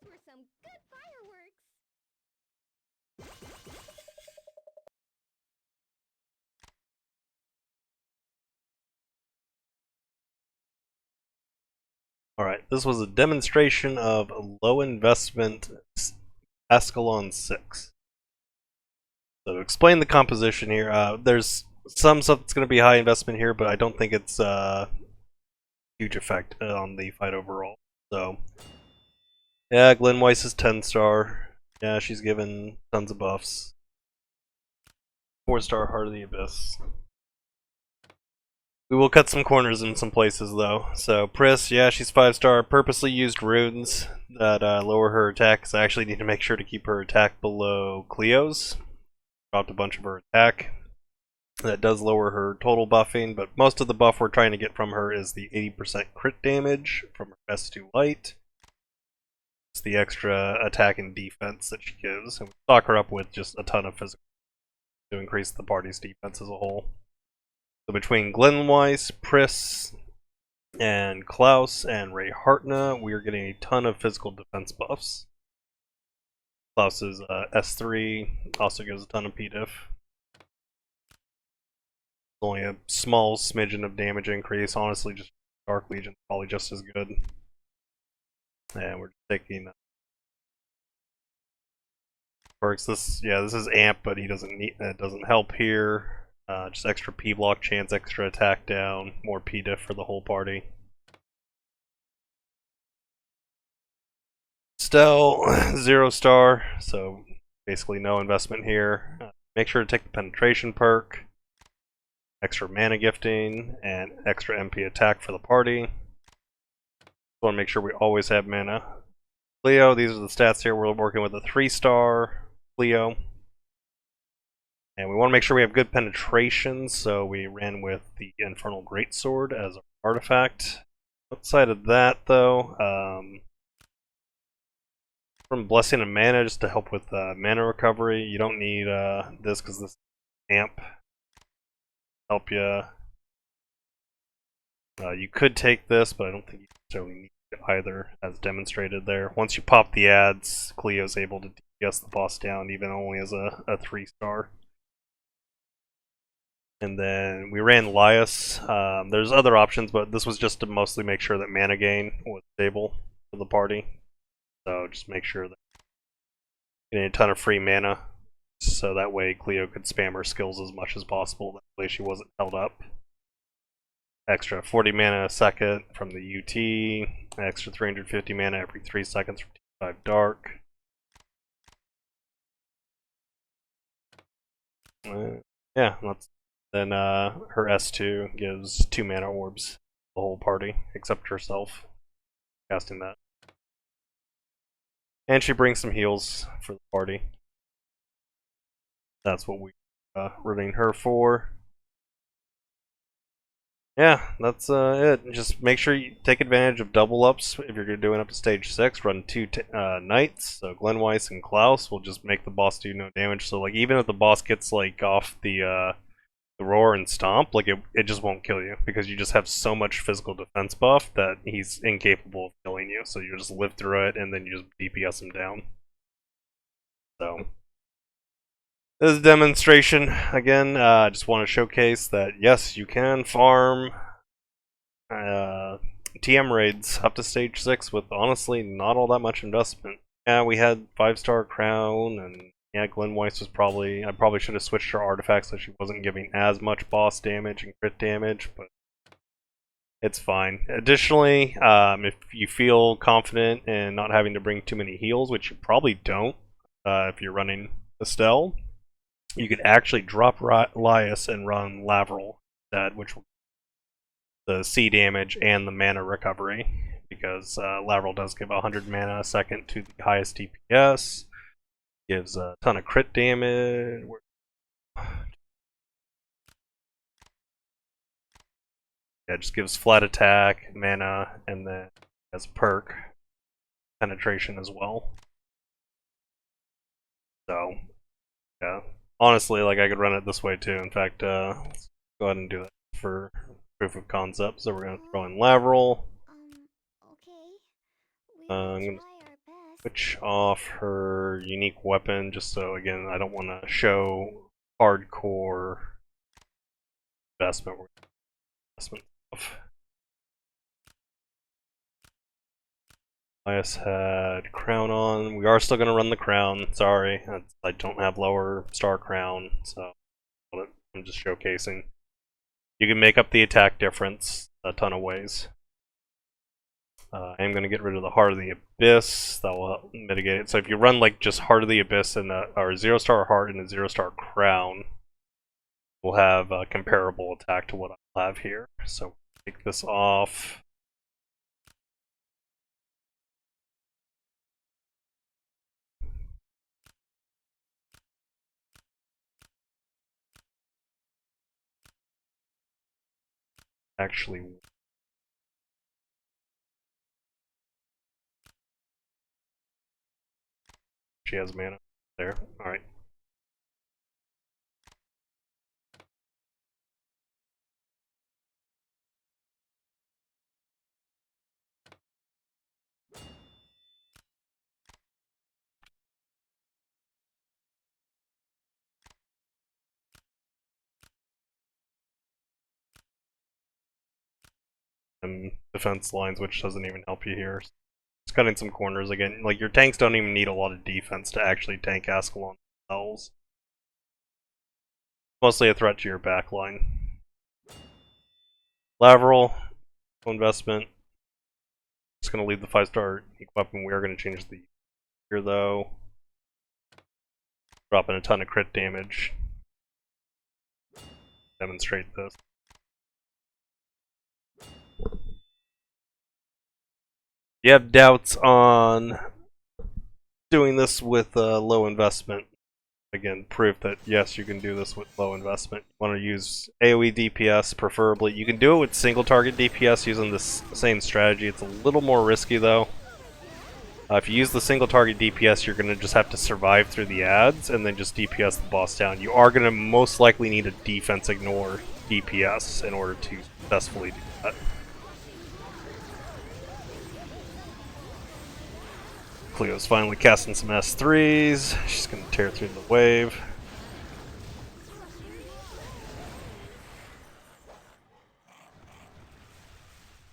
Were some good fireworks. Alright, this was a demonstration of low investment Ascalon 6. So to explain the composition here, there's some stuff that's going to be high investment here, but I don't think it's huge effect on the fight overall. So, yeah, Glenn Weiss is 10-star. Yeah, she's given tons of buffs. 4-star Heart of the Abyss. We will cut some corners in some places though. So Pris, yeah, she's 5-star. Purposely used runes that lower her attack, because I actually need to make sure to keep her attack below Cleo's. Dropped a bunch of her attack. That does lower her total buffing, but most of the buff we're trying to get from her is the 80% crit damage from her S2 Light. It's the extra attack and defense that she gives, and we stock her up with just a ton of physical to increase the party's defense as a whole. So between Glenweiss, Pris, and Klaus, and Ray Hartna, we are getting a ton of physical defense buffs. Klaus's S3 also gives a ton of P-diff. Only a small smidgen of damage increase. Honestly, just Dark Legion probably just as good. And we're taking perks. This is Amp, but he doesn't need. It doesn't help here. Just extra P block chance, extra attack down, more P diff for the whole party. Stell 0-star, so basically no investment here. Make sure to take the penetration perk, extra mana gifting, and extra MP attack for the party. Want to make sure we always have mana. Cleo, these are the stats here. We're working with a 3-star Cleo. And we want to make sure we have good penetration, so we ran with the Infernal Greatsword as an artifact. Outside of that, though, from Blessing and Mana just to help with mana recovery. You don't need this because this amp help you. You could take this, but I don't think you necessarily need it either, as demonstrated there. Once you pop the ads, Cleo's able to DPS the boss down, even only as a 3-star. And then we ran Lias. There's other options, but this was just to mostly make sure that mana gain was stable for the party. So just make sure that you get a ton of free mana, so that way Cleo could spam her skills as much as possible. That way she wasn't held up. Extra 40 mana a second from the UT. Extra 350 mana every 3 seconds from T5 Dark. Yeah, then her S2 gives 2 mana orbs to the whole party, except herself, casting that. And she brings some heals for the party. That's what we running her for. Yeah, that's it. Just make sure you take advantage of double ups if you're doing up to stage 6. Run 2 knights, so Glenweiss and Klaus will just make the boss do no damage. So like even if the boss gets like off the roar and stomp, like it just won't kill you because you just have so much physical defense buff that he's incapable of killing you. So you just live through it and then you just DPS him down. So this is a demonstration. Again, I just want to showcase that yes, you can farm TM raids up to stage 6 with honestly not all that much investment. Yeah, we had 5-star crown, and yeah, Glenweiss was I probably should have switched her artifacts so she wasn't giving as much boss damage and crit damage, but it's fine. Additionally, if you feel confident in not having to bring too many heals, which you probably don't if you're running Estelle, you could actually drop Lias and run Lavrel instead, which will the C damage and the mana recovery, because Lavrel does give 100 mana a second to the highest DPS, gives a ton of crit damage. Yeah, it just gives flat attack, mana, and then as a perk, penetration as well. So, yeah. Honestly, like I could run it this way too. In fact, let's go ahead and do it for proof of concept. So we're gonna throw in Lavrel. Okay. I'm gonna switch off her unique weapon just so again I don't want to show hardcore investment stuff. Lias had crown on. We are still gonna run the crown. Sorry, I don't have lower star crown, so I'm just showcasing. You can make up the attack difference a ton of ways. I am going to get rid of the Heart of the Abyss. That will help mitigate it. So if you run like just Heart of the Abyss and or 0-star Heart and a 0-star Crown, we'll have a comparable attack to what I have here. So take this off. Actually, she has mana there. Alright. And defense lines, which doesn't even help you here. It's cutting some corners again. Like, your tanks don't even need a lot of defense to actually tank Ascalon themselves. Mostly a threat to your backline. Lavrel, investment. Just going to leave the 5-star weapon. We are going to change the here though. Dropping a ton of crit damage. Demonstrate this. You have doubts on doing this with low investment. Again, proof that yes, you can do this with low investment. You want to use AoE DPS preferably. You can do it with single target DPS using this same strategy. It's a little more risky though. If you use the single target DPS, you're going to just have to survive through the ads and then just DPS the boss down. You are going to most likely need a defense ignore DPS in order to successfully do that. Cleo's finally casting some S3s. She's going to tear through the wave.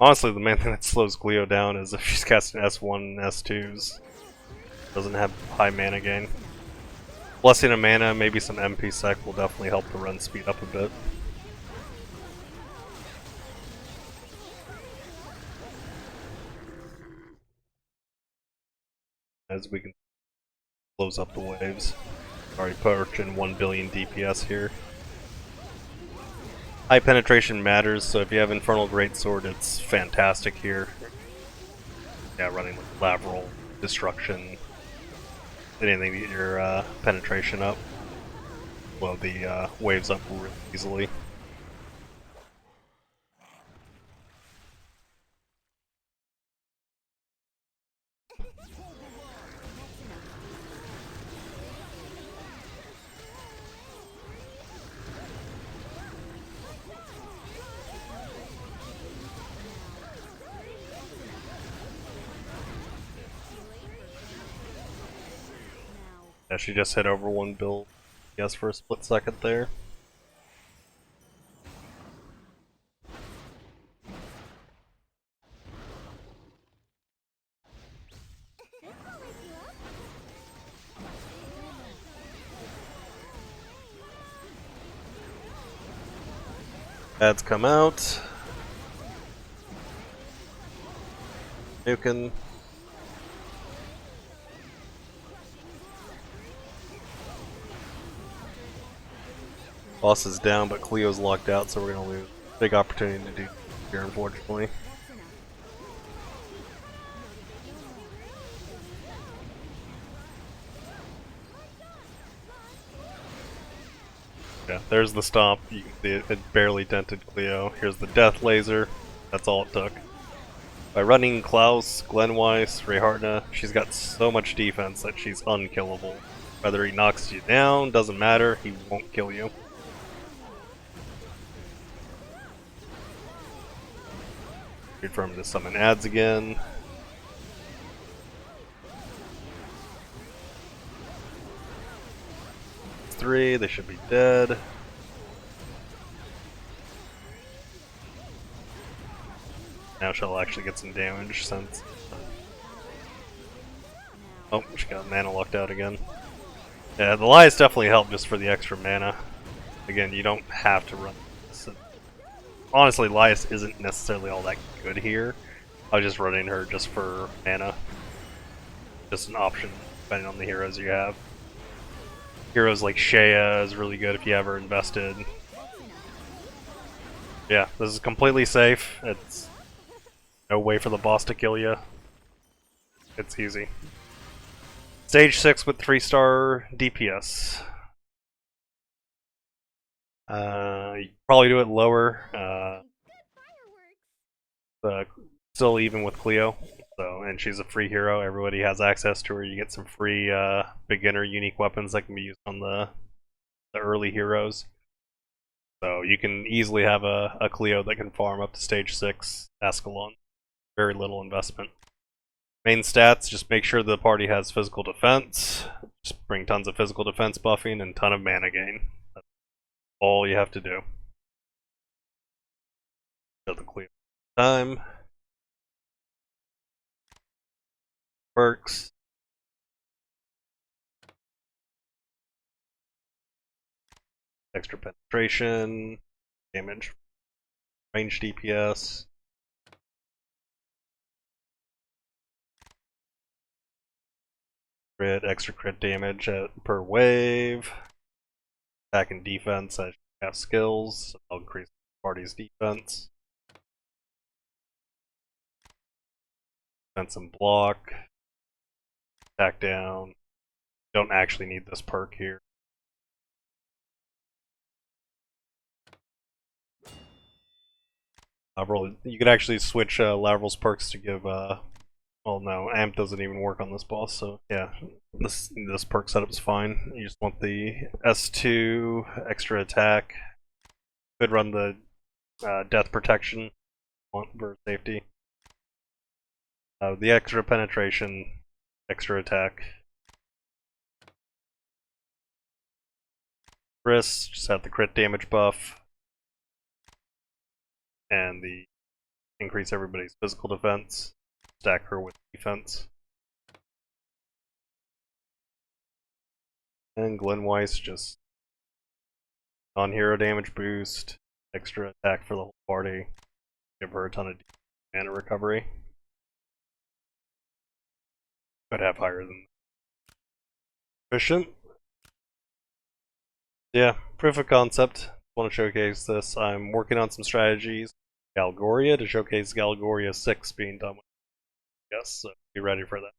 Honestly, the main thing that slows Cleo down is if she's casting S1 and S2s. Doesn't have high mana gain. Blessing of mana, maybe some MP sec will definitely help the run speed up a bit. As we can close up the waves. Already pushing 1 billion DPS here. High penetration matters, so if you have Infernal Greatsword, it's fantastic here. Yeah, running with lateral destruction, anything to get your penetration up, blow the waves up really easily. Yeah, she just hit over 1 bill, I guess, for a split second there. Ads come out. Nukin. Boss is down, but Cleo's locked out, so we're gonna lose. Big opportunity to do here, unfortunately. Yeah, there's the stomp. You can see it barely dented Cleo. Here's the death laser. That's all it took. By running Klaus, Glenweiss, Rayhartna, she's got so much defense that she's unkillable. Whether he knocks you down, doesn't matter, he won't kill you. Wait for him to summon ads again. Three, they should be dead. Now she'll actually get some damage since... Oh, she got mana locked out again. Yeah, the lies definitely help just for the extra mana. Again, you don't have to run this. Honestly, Lias isn't necessarily all that good here. I was just running her just for mana. Just an option, depending on the heroes you have. Heroes like Shea is really good if you have her invested. Yeah, this is completely safe. It's no way for the boss to kill you. It's easy. Stage 6 with 3-star DPS. You can probably do it lower. Still even with Cleo. So, and she's a free hero. Everybody has access to her. You get some free beginner unique weapons that can be used on the early heroes. So you can easily have a Cleo that can farm up to stage 6 Ascalon. Very little investment. Main stats, just make sure the party has physical defense. Just bring tons of physical defense buffing and ton of mana gain. That's all you have to do. Show the Cleo time. Works. Extra penetration. Damage. Range DPS. Crit, extra crit damage per wave. Attack and defense as you have skills. So I'll increase the party's defense. Defense and block. Attack down. Don't actually need this perk here. You could actually switch Lavrel's perks to give Well, no, amp doesn't even work on this boss, so yeah, this perk setup's fine. You just want the S2 extra attack. Could run the death protection for safety. The extra penetration, extra attack. Wrist just have the crit damage buff, and the increase everybody's physical defense. Stack her with defense. And Glen Weiss just non-hero damage boost, extra attack for the whole party. Give her a ton of mana recovery. Could have higher than efficient. Yeah, proof of concept. Want to showcase this. I'm working on some strategies. Galgoria to showcase Galgoria 6 being done with. Yes, so be ready for that.